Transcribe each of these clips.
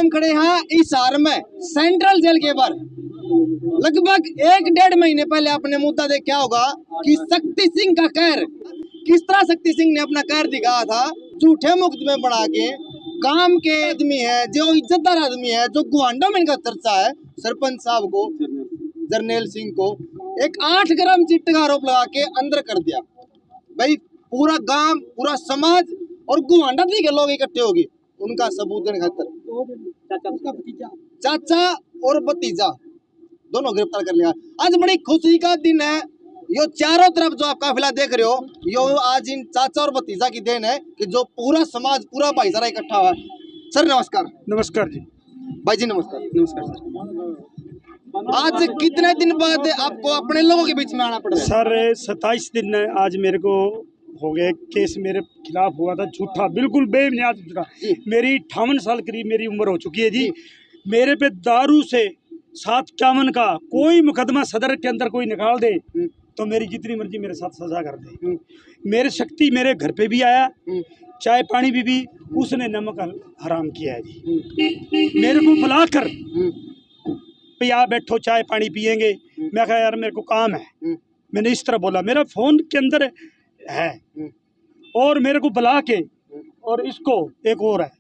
हम खड़े हैं हिसार में सेंट्रल जेल के बाहर। लगभग 1-1.5 महीने पहले आपने मुद्दा देखा होगा कि शक्ति सिंह का कहर, किस तरह शक्ति सिंह ने अपना कहर दिखाया था। झूठे मुकदमे बना के काम के आदमी है, जो इज्जतदार आदमी है, जो गुआंडो में इनका चर्चा है, सरपंच साहब को, जरनैल सिंह को एक 8 ग्राम चिट्टे का आरोप लगा के अंदर कर दिया। भाई पूरा गांव, पूरा समाज और गुआंडा के लोग इकट्ठे हो गए उनका सबूत देने खातर। चाचा और भतीजा दोनों गिरफ्तार कर लिया। आज बड़ी खुशी का दिन है। यो चारों तरफ जो आप काफिला देख रहे हो, यो आज इन चाचा और भतीजा की देन है कि जो पूरा समाज, पूरा भाईचारा इकट्ठा हुआ है। सर नमस्कार। नमस्कार जी। भाई जी नमस्कार। नमस्कार सर। आज कितने दिन बाद आपको अपने लोगों के बीच में आना पड़ा? सर 27 दिन आज मेरे को हो गए। केस मेरे खिलाफ हुआ था झूठा, बिल्कुल बेबुनियाद झूठा। मेरी 58 साल करीब मेरी उम्र हो चुकी है जी। मेरे पे दारू से 751 का कोई मुकदमा सदर के अंदर कोई निकाल दे तो मेरी जितनी मर्जी मेरे साथ सजा कर दे। मेरे शक्ति मेरे घर पे भी आया, चाय पानी भी उसने नमक हराम किया है जी। मेरे को बुलाकर भैया बैठो चाय पानी पियेंगे। मैं कहा यार मेरे को काम है, मैंने इस तरह बोला। मेरा फोन के अंदर है और मेरे को बुला के, और इसको एक और है,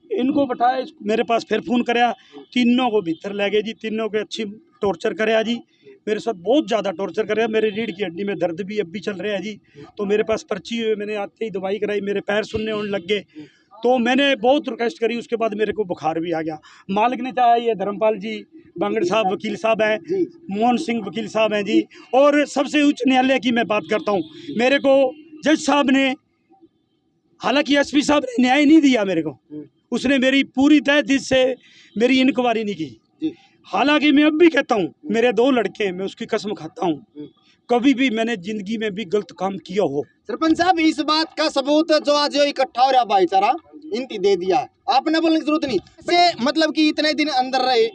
इनको बैठाया, मेरे पास फिर फोन कराया, तीनों को भीतर ले गए जी। तीनों के अच्छी टॉर्चर कराया जी, मेरे साथ बहुत ज़्यादा टॉर्चर कराया। मेरे रीढ़ की हड्डी में दर्द भी अब भी चल रहा है जी। तो मेरे पास पर्ची हुई, मैंने आते ही दवाई कराई, मेरे पैर सुनने होने लग गए। तो मैंने बहुत रिक्वेस्ट करी, उसके बाद मेरे को बुखार भी आ गया। मालिक ने चाहा, ये धर्मपाल जी बांगड़ साहब वकील साहब हैं, मोहन सिंह वकील साहब हैं जी। और सबसे उच्च न्यायालय की मैं बात करता हूँ, मेरे को जज साहब ने, हालांकि एसपी साहब ने न्याय नहीं दिया मेरे को, उसने मेरी पूरी तय दिल से मेरी इंक्वायरी नहीं की। हालांकि मैं अब भी कहता हूँ, मेरे 2 लड़के हैं, मैं उसकी कसम खाता हूँ कभी भी मैंने जिंदगी में भी गलत काम किया हो। सरपंच साहब इस बात का सबूत जो आज इकट्ठा हो रहा भाईचारा इनकी दे दिया है, आपने बोलने की जरूरत नहीं। से मतलब कि इतने दिन अंदर रहे,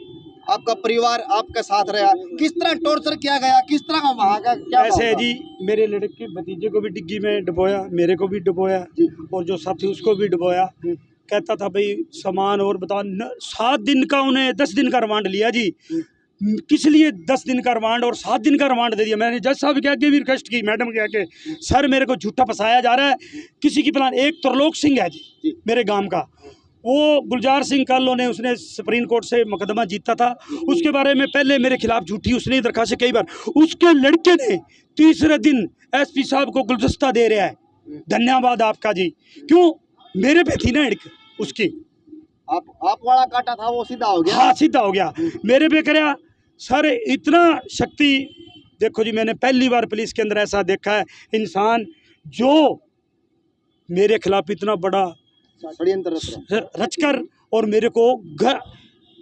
आपका परिवार आपके साथ रहा, किस तरह टॉर्चर किया गया, किस तरह का वहाँ का क्या? ऐसे है जी, मेरे लड़के भतीजे को भी डिग्गी में डुबोया, मेरे को भी डुबोया, और जो साथी उसको भी डुबोया। कहता था भाई सामान और बताओ। 7 दिन का उन्हें 10 दिन का रिमांड लिया जी। किस लिए 10 दिन का रिमांड और 7 दिन का रिमांड दे दिया? मैंने जज साहब के आगे भी रिक्वेस्ट की, मैडम के आगे, सर मेरे को झूठा फंसाया जा रहा है, किसी की प्लान। एक त्रिलोक सिंह है जी मेरे गांव का, वो गुलजार सिंह कालो ने, उसने सुप्रीम कोर्ट से मुकदमा जीता था, उसके बारे में पहले मेरे खिलाफ झूठी उसने दरखास्त कई बार। उसके लड़के ने तीसरे दिन एसपी साहब को गुलदस्ता दे रहा है। धन्यवाद आपका जी। क्यों? मेरे पे थी ना हिड़क उसकी, आप वाला काटा था वो सीधा हो गया। हाँ सीधा हो गया, मेरे पे कराया। सर इतना शक्ति, देखो जी, मैंने पहली बार पुलिस के अंदर ऐसा देखा है, इंसान जो मेरे खिलाफ इतना बड़ा रचकर और मेरे को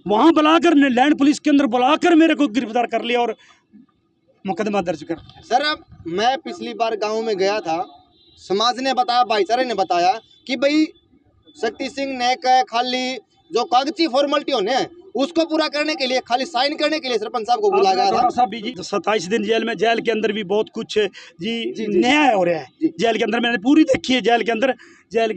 वहाँ बुलाकर, लैंड पुलिस के अंदर बुलाकर मेरे को गिरफ्तार कर लिया और मुकदमा दर्ज कर। सर अब मैं पिछली बार गांव में गया था, समाज ने बताया, भाईचारे ने बताया कि भाई शक्ति सिंह ने खाली जो कागजी फॉर्मेलिटी होने हैं उसको पूरा करने के लिए, खाली साइन करने के लिए सरपंच साहब को बुलाया गया था। 27 दिन जेल में, जेल के अंदर भी बहुत कुछ जी नया हो रहा है। जेल के अंदर मैंने पूरी देखी है, जेल के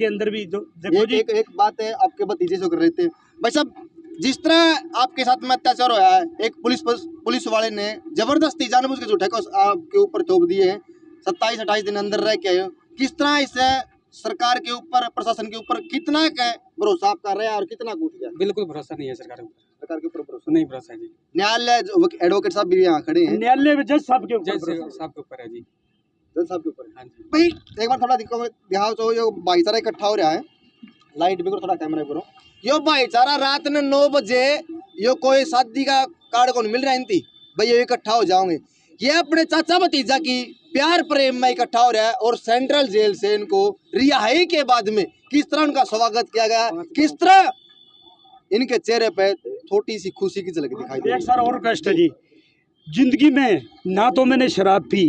अंदर भी देखो जी। एक बात है, आपके भतीजे से कर रहे थे भाई साहब, जिस तरह आपके साथ में अत्याचार हुआ है, एक पुलिस वाले ने जबरदस्ती जानबूझ के झूठे को आपके ऊपर थोप दिए हैं, 27-28 दिन अंदर रह के, किस तरह इससे सरकार के ऊपर, प्रशासन के ऊपर कितना भरोसा आप कर रहे हैं और कितना कूद गया? बिल्कुल भरोसा नहीं है सरकार के ऊपर भरोसा नहीं, भरोसा है जी। न्यायालय एडवोकेट साहब भी यहाँ खड़े हैं, न्यायालय में जज साहब के ऊपर है जी, जज साहब के ऊपर। भाई एक बार थोड़ा दिखाओ तो यो भाईचारा इकट्ठा हो रहा है, लाइट भी करो, थोड़ा कैमरा करो। यो भाईचारा रात में 9 बजे यो कोई शादी का कार्ड को मिल रहा है इनती भाई, ये इकट्ठा हो जाओगे। ये अपने चाचा भतीजा की प्यार प्रेम में इकट्ठा हो रहा है और सेंट्रल जेल से इनको रिहाई के बाद में किस तरह उनका स्वागत किया गया, किस तरह इनके चेहरे पे छोटी सी खुशी की झलक दिखाई दे। एक सर और कष्ट है जी, जिंदगी में ना तो मैंने शराब पी,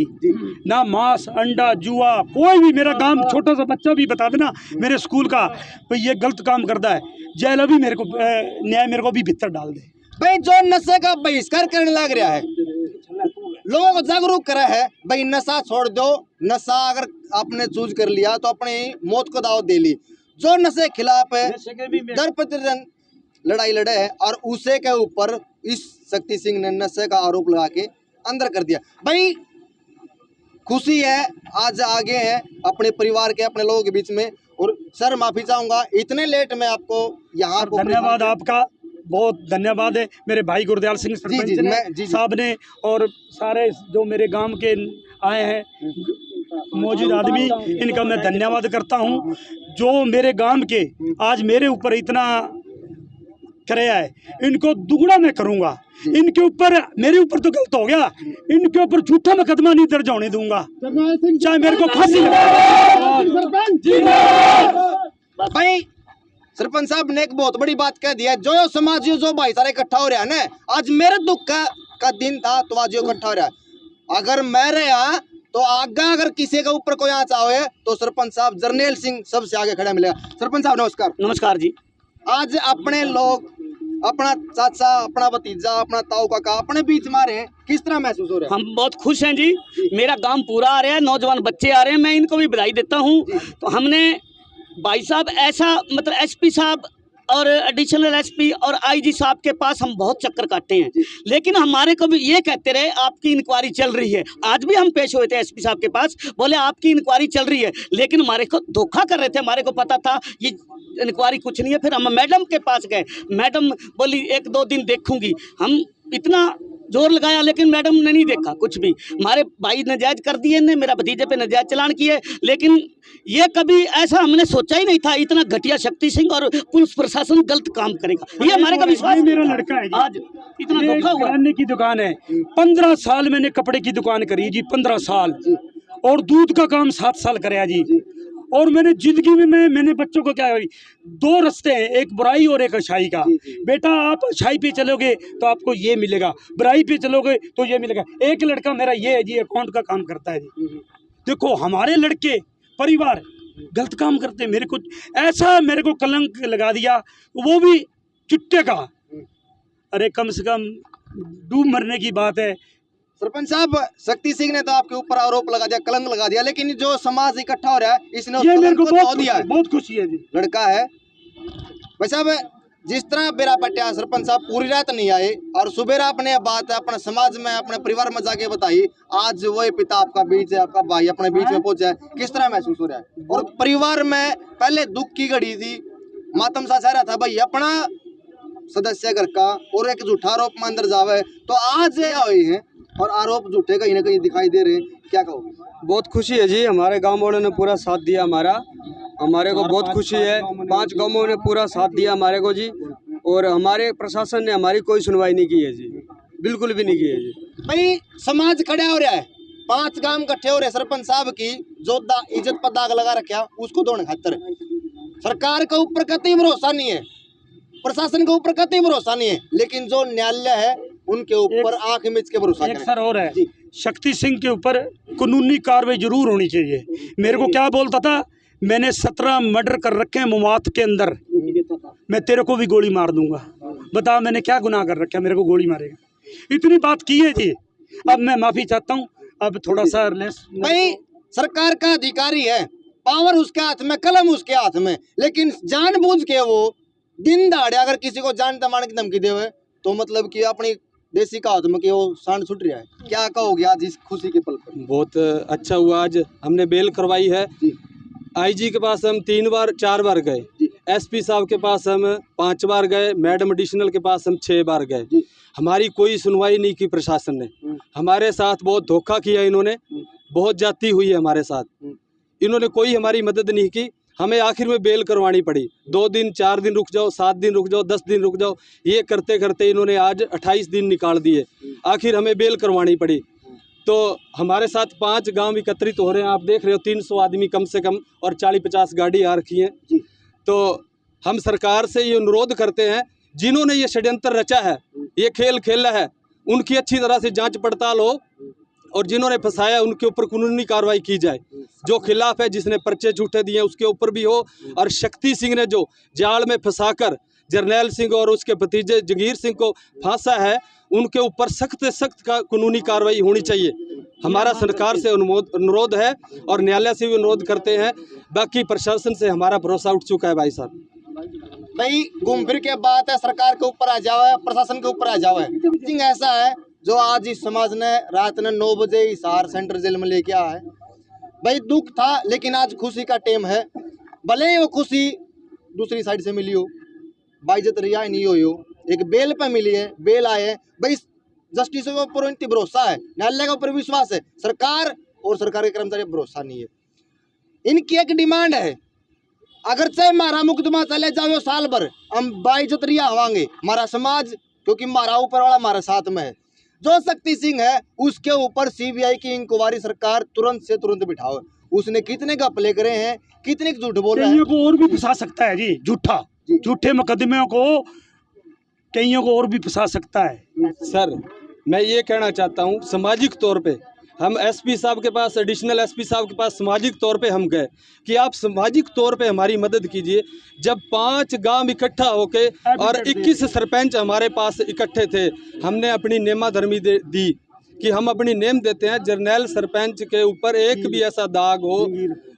ना मांस अंडा जुआ, कोई भी। मेरा काम छोटा सा बच्चा भी बता देना मेरे स्कूल का भाई ये गलत काम करता है, जेल अभी मेरे को न्याय मेरे को भी भीतर डाल दे। भाई जो नशे का बहिष्कार करने लग रहा है, लोगों को जागरूक करा है, भाई नशा छोड़ दो, नशा अगर आपने चूज कर लिया तो अपनी मौत को दाव दे ली। जो नशे खिलाफ है, दर प्रतिदिन लड़ाई लड़े है और उसे के ऊपर इस शक्ति सिंह ने नशे का आरोप लगा के अंदर कर दिया। भाई खुशी है, आज आगे हैं अपने परिवार के, अपने लोगों के बीच में। और सर माफी चाहूंगा इतने लेट में आपको यहाँ को धन्यवाद आपका, बहुत धन्यवाद है मेरे भाई गुरदयाल सिंह सरपंच साहब ने और सारे जो मेरे गांव के आए हैं मौजूद आदमी, इनका मैं धन्यवाद करता हूं जो मेरे गांव के आज मेरे ऊपर इतना कराया है। इनको दुगना मैं करूंगा। इनके ऊपर, मेरे ऊपर तो गलत हो गया, इनके ऊपर झूठा मुकदमा नहीं दर्ज होने दूंगा, चाहे मेरे को फांसी भाई सरपंच साहब ने एक बहुत बड़ी बात कह दी है। जो समाज जो भाईचारा इकट्ठा हो रहा है ना, आज मेरे दुख का दिन था तो आज इकट्ठा हो रहा है। अगर मैं रहा तो आगे अगर किसी के ऊपर कोई आँच आए तो सरपंच साहब जरनैल सिंह सबसे आगे खड़ा मिलेगा। सरपंच साहब नमस्कार। नमस्कार जी। आज अपने लोग, अपना चाचा, अपना भतीजा, अपना ताऊ काका अपने बीच में आ रहे हैं, किस तरह महसूस हो रहा है? हम बहुत खुश हैं जी। मेरा गांव पूरा आ रहा है, नौजवान बच्चे आ रहे हैं, मैं इनको भी बधाई देता हूं। तो हमने भाई साहब ऐसा मतलब एसपी साहब और एडिशनल एसपी और आईजी साहब के पास हम बहुत चक्कर काटे हैं, लेकिन हमारे को भी ये कहते रहे आपकी इंक्वायरी चल रही है। आज भी हम पेश हुए थे एसपी साहब के पास, बोले आपकी इंक्वायरी चल रही है, लेकिन हमारे को धोखा कर रहे थे। हमारे को पता था ये इंक्वायरी कुछ नहीं है। फिर हम मैडम के पास गए, मैडम बोली 1-2 दिन देखूंगी। हम इतना जोर लगाया लेकिन मैडम ने नहीं देखा कुछ भी। हमारे भाई नाजायज कर दिए ने, मेरा भतीजे पे नाजायज चलान किए, लेकिन ये कभी ऐसा हमने सोचा ही नहीं था इतना घटिया शक्ति सिंह और पुलिस प्रशासन गलत काम करेगा। ये हमारे का विश्वास। मेरा लड़का है जी, आज इतना धोखा हुआ। किराने की दुकान है, 15 साल मैंने कपड़े की दुकान करी जी, 15 साल, और दूध का काम 7 साल कराया जी। और मैंने जिंदगी में मैंने बच्चों को क्या, 2 रास्ते हैं, एक बुराई और एक अच्छाई का। बेटा आप अच्छाई पे चलोगे तो आपको ये मिलेगा, बुराई पे चलोगे तो ये मिलेगा। एक लड़का मेरा ये है जी, अकाउंट का काम करता है जी। देखो हमारे लड़के परिवार गलत काम करते, मेरे को ऐसा मेरे को कलंक लगा दिया, वो भी चिट्टे का। अरे कम से कम डूब मरने की बात है। सरपंच साहब शक्ति सिंह ने तो आपके ऊपर आरोप लगा दिया, कलंक लगा दिया, लेकिन जो समाज इकट्ठा हो रहा है इसने ये मेरे को धो दिया है। बहुत खुशी है जी। लड़का है भाई साहब, जिस तरह बेरा पट्टिया सरपंच साहब पूरी रात नहीं आए और सुबेरा अपने बात अपने समाज में अपने परिवार में जाके बताई, आज वही पिता आपका बीच है, आपका भाई अपने बीच में पहुंचा है, किस तरह महसूस हो रहा है? और परिवार में पहले दुख की घड़ी थी, मातम सा रहा था भाई अपना सदस्य घर का, और एक झूठा आरोप में अंदर जावे, तो आज हुए हैं और आरोप झूठे कहीं ना कहीं दिखाई दे रहे हैं, क्या कहोगे? बहुत खुशी है जी, हमारे गांव वालों ने पूरा साथ दिया हमारे को बहुत खुशी है। 5 गांवों ने पूरा साथ दिया हमारे को जी, और हमारे प्रशासन ने हमारी कोई सुनवाई नहीं की है जी, बिल्कुल भी नहीं की है जी। भाई समाज खड़ा हो रहा है, 5 गांव इकट्ठे हो रहे हैं, सरपंच साहब की जो इज्जत पर दाग लगा रखा उसको धोने खातर सरकार के ऊपर कतई भरोसा नहीं है, प्रशासन के ऊपर कतई भरोसा नहीं है, लेकिन जो न्यायालय है उनके ऊपर आंख मिच के भरोसा एक सर और है, शक्ति सिंह के ऊपर कानूनी कार्रवाई जरूर होनी चाहिए। मेरे को क्या बोलता था, मैंने 17 मर्डर कर रखे हैं मुमात के अंदर, मैं तेरे को भी गोली मार दूंगा, बता मैंने क्या गुनाह कर रखा है, मेरे को गोली मारेगा। इतनी बात की है जी। अब मैं माफी चाहता हूँ, अब थोड़ा सा लेस। भाई सरकार का अधिकारी है, पावर उसके हाथ में, कलम उसके हाथ में, लेकिन जानबूझ के वो दिन दहाड़े अगर किसी को जान तमाने की धमकी देवे तो मतलब कि अपनी देसी का हाथ में कि वो सांड छुट रहा है। क्या कहोगे आज इस खुशी के पल पर? बहुत अच्छा हुआ, आज हमने बेल करवाई है। आईजी के पास हम 3-4 बार गए, एसपी साहब के पास हम 5 बार गए, मैडम एडिशनल के पास हम 6 बार गए। हमारी कोई सुनवाई नहीं की प्रशासन ने, हमारे साथ बहुत धोखा किया इन्होंने, बहुत जाती हुई है हमारे साथ, इन्होंने कोई हमारी मदद नहीं की। हमें आखिर में बेल करवानी पड़ी, 2 दिन 4 दिन रुक जाओ, 7 दिन रुक जाओ, 10 दिन रुक जाओ, ये करते करते इन्होंने आज 28 दिन निकाल दिए, आखिर हमें बेल करवानी पड़ी। तो हमारे साथ 5 गांव एकत्रित हो रहे हैं, आप देख रहे हो 300 आदमी कम से कम, और 40-50 गाड़ी आ रखी हैं। तो हम सरकार से ये अनुरोध करते हैं, जिन्होंने ये षड्यंत्र रचा है, ये खेल खेला है, उनकी अच्छी तरह से जांच पड़ताल हो, और जिन्होंने फंसाया उनके ऊपर कानूनी कार्रवाई की जाए। जो खिलाफ है, जिसने पर्चे झूठे दिए उसके ऊपर भी हो, और शक्ति सिंह ने जो जाल में फंसाकर जरनैल सिंह और उसके भतीजे जगीर सिंह को फांसा है, उनके ऊपर सख्त से सख्त कानूनी कार्रवाई होनी चाहिए। हमारा सरकार से अनुरोध है और न्यायालय से भी अनुरोध करते हैं। बाकी प्रशासन से हमारा भरोसा उठ चुका है भाई साहब। भाई घूम फिर के बात है सरकार के ऊपर आ जाओ, प्रशासन के ऊपर आ जाओ। सिंह ऐसा है जो आज इस समाज ने रात ने 9 बजे हिसार सेंट्रल जेल में लेके आया है। भाई दुख था लेकिन आज खुशी का टाइम है। भले ही वो खुशी दूसरी साइड से मिली हो, बाइज्जत रिहा नहीं हुई हो, एक बेल पे मिली है, बेल आए है। भाई जस्टिस के ऊपर इतनी भरोसा है, न्यायालय के ऊपर विश्वास है, सरकार और सरकार के कर्मचारी भरोसा नहीं है। इनकी एक डिमांड है, अगर चाहे हमारा मुकदमा चले जाओ साल भर, हम बाइज्जत रिहा होंगे, हमारा समाज, क्योंकि हमारा ऊपर वाला हमारे साथ में है। जो शक्ति सिंह है उसके ऊपर सीबीआई की इंक्वायरी सरकार तुरंत से तुरंत बिठाओ। उसने कितने घपले करे हैं, कितने झूठ बोले हैं। कईयों को और भी फंसा सकता है जी, झूठे मुकदमे को कईयों को और भी फंसा सकता है। सर मैं ये कहना चाहता हूँ, सामाजिक तौर पे हम एसपी साहब के पास, एडिशनल एसपी साहब के पास सामाजिक तौर पे हम गए कि आप सामाजिक तौर पे हमारी मदद कीजिए। जब 5 गांव इकट्ठा होके और 21 सरपंच हमारे पास इकट्ठे थे, हमने अपनी नेमा धर्मी दी कि हम अपनी नेम देते हैं, जर्नैल सरपंच के ऊपर एक भी ऐसा दाग हो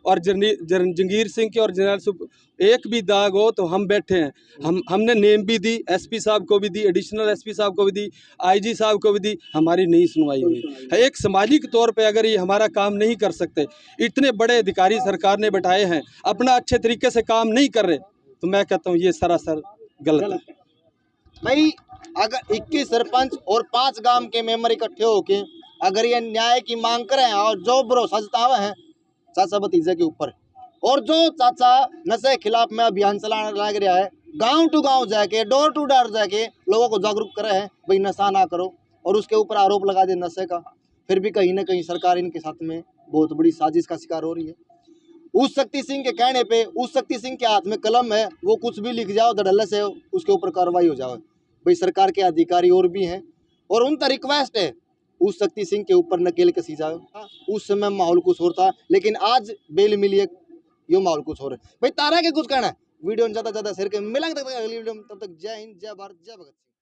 और जंगीर सिंह के और जर्नैल एक भी दाग हो तो हम बैठे हैं। हमने नेम भी दी, एसपी साहब को भी दी, एडिशनल एसपी साहब को भी दी, आईजी साहब को भी दी, हमारी नहीं सुनवाई हुई। एक सामाजिक तौर पे अगर ये हमारा काम नहीं कर सकते, इतने बड़े अधिकारी सरकार ने बैठाए हैं, अपना अच्छे तरीके से काम नहीं कर रहे, तो मैं कहता हूँ ये सरासर गलत है। भाई अगर 21 सरपंच और 5 गांव के मेंबर इकट्ठे होके अगर ये न्याय की मांग करें और जो भरोसा जतावे हैं चाचा भतीजे के ऊपर, और जो चाचा नशे के खिलाफ में अभियान चलाने लग रहा है, गांव टू गांव जाके, डोर टू डोर जाके लोगों को जागरूक करे हैं भाई नशा ना करो, और उसके ऊपर आरोप लगा दे नशे का, फिर भी कहीं ना कहीं सरकार इनके साथ में बहुत बड़ी साजिश का शिकार हो रही है। उस शक्ति सिंह के कहने पे, उस शक्ति सिंह के हाथ में कलम है, वो कुछ भी लिख जाओ धड़ल्ले से उसके ऊपर कार्रवाई हो जाए। भाई सरकार के अधिकारी और भी हैं और उनका रिक्वेस्ट है उस शक्ति सिंह के ऊपर नकेल कसी जाए। उस समय माहौल कुछ और था लेकिन आज बेल मिली है, यो माहौल कुछ और है। भाई तारा के कुछ कहना है, वीडियो में ज़्यादा शेयर कर, मिलेंगे अगली वीडियो में, तब तक जय हिंद, जय भारत, जय भगत सिंह।